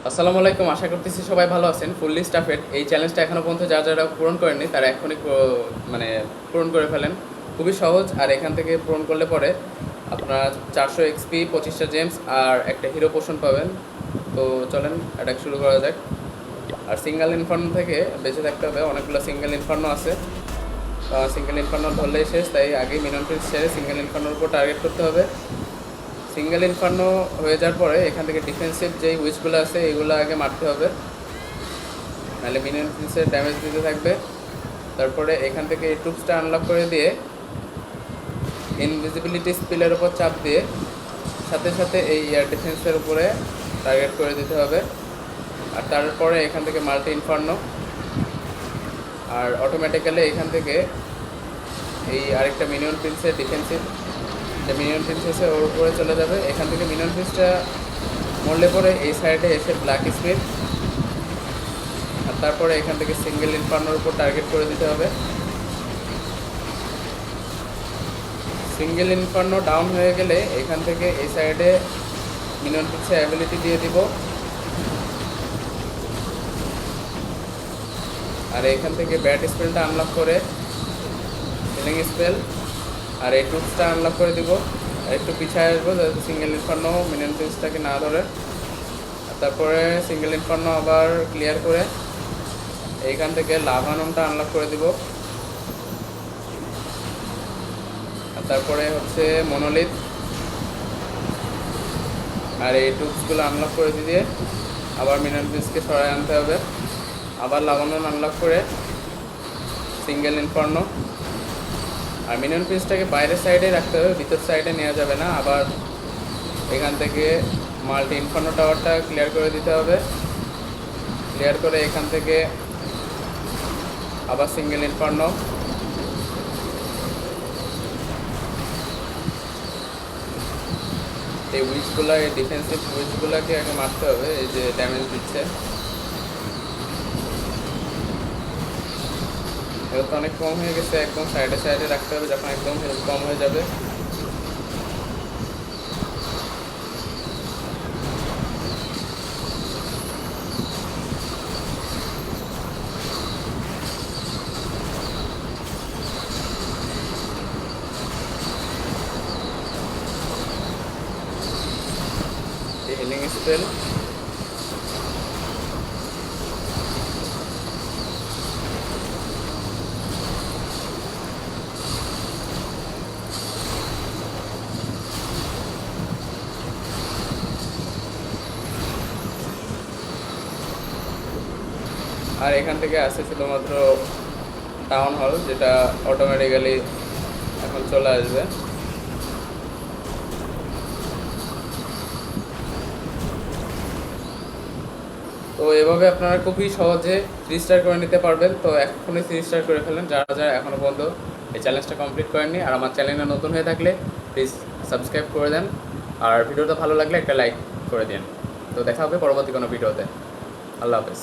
আসসালামু আলাইকুম, আশা করতেছি সবাই ভালো আছেন। ফুললি স্টাফেড এই চ্যালেঞ্জটা এখনও পর্যন্ত যারা যারা পূরণ করেননি তারা এখনই মানে পূরণ করে ফেলেন। খুবই সহজ, আর এখান থেকে পূরণ করলে পরে আপনারা 400 এক্সপি, 25টা জেমস আর একটা হিরো পোষণ পাবেন। তো চলেন এটা শুরু করা যাক। আর সিঙ্গেল ইনফার্নো থেকে বেঁচে থাকতে হবে, অনেকগুলো সিঙ্গেল ইনফার্নো আছে। সিঙ্গেল ইনফার্নো ধরলেই শেষ, তাই আগেই মিনিয়ন ফিল্ড ছেড়ে সিঙ্গেল ইনফার্নোর উপর টার্গেট করতে হবে। সিঙ্গেল ইনফার্নো হয়ে যাওয়ার পরে এখান থেকে ডিফেন্সিভ যেই উইচগুলো আছে এগুলো আগে মারতে হবে, নাহলে মিনিয়ন ফিল্ডসের ড্যামেজ দিতে থাকবে। তারপরে এখান থেকে এই ট্রুপসটা আনলক করে দিয়ে ইনভিজিবিলিটি স্পিলের উপর চাপ দিয়ে সাথে সাথে এই এয়ার ডিফেন্সের উপরে টার্গেট করে দিতে হবে। আর তারপরে এখান থেকে মাল্টি ইনফার্নো, আর অটোমেটিক্যালি এখান থেকে এই আরেকটা মিনিয়ন ফিল্ডসের ডিফেন্সিভ যে মিনিয়ন ফিল্ডস আছে ওর উপরে চলে যাবে। এখান থেকে মিনিয়ন ফিল্ডসটা মরলে পরে এই সাইডে এসে ব্ল্যাক স্পিড, আর তারপরে এখান থেকে সিঙ্গেল ইনফার্নোর উপর টার্গেট করে দিতে হবে। সিঙ্গেল ইনফার্নো ডাউন হয়ে গেলে এখান থেকে এই সাইডে মিনিয়ন ফিল্ডসের অ্যাবিলিটি দিয়ে দিব, আর এখান থেকে ব্যাট স্পেলটা আনলক করে হিলিং স্পেল আর এই টুপসটা আনলক করে দিব। আর একটু পিছিয়ে আসবো যাতে সিঙ্গেল ইনফার্নো মিনিয়ন ফিল্ডসটাকে না ধরে। আর তারপরে সিঙ্গেল ইনফার্নো আবার ক্লিয়ার করে এইখান থেকে লাভানমটা আনলক করে দিব। আর তারপরে হচ্ছে মনোলিথ আর এই টুপসগুলো আনলক করে দিয়ে আবার মিনিয়ন ফিল্ডসকে সরাই আনতে হবে। আবার লাভানম আনলক করে সিঙ্গেল ইনফার্নো, আর মিনিয়ন ফিল্ডসটাকে বাইরের সাইডে রাখতে হবে, ভিতর সাইডে নেওয়া যাবে না। আবার এখান থেকে মাল্টি ইনফার্নো টাওয়ারটা ক্লিয়ার করে দিতে হবে। ক্লিয়ার করে এখান থেকে আবার সিঙ্গেল ইনফার্নো, এই উইচগুলো এই ডিফেন্সিভ উইচগুলোকে আগে মারতে হবে, এই যে ড্যামেজ দিচ্ছে। এটা তো অনেক কম হয়ে গেছে, একদম সাইডে সাইডে রাখতে হবে যখন একদম কম হয়ে যাবে। হিলিং স্পেল, আর এখান থেকে আসছে শুধুমাত্র টাউন হল, যেটা অটোমেটিক্যালি এখন চলে আসবে। তো এভাবে আপনারা খুবই সহজে 3 স্টার করে নিতে পারবেন। তো এখনই 3 স্টার করে ফেলেন যারা যারা এখনও পর্যন্ত এই চ্যালেঞ্জটা কমপ্লিট করেননি। আর আমার চ্যানেলে নতুন হয়ে থাকলে প্লিজ সাবস্ক্রাইব করে দেন, আর ভিডিওটা ভালো লাগলে একটা লাইক করে দিন। তো দেখা হবে পরবর্তী কোনো ভিডিওতে। আল্লাহ হাফেজ।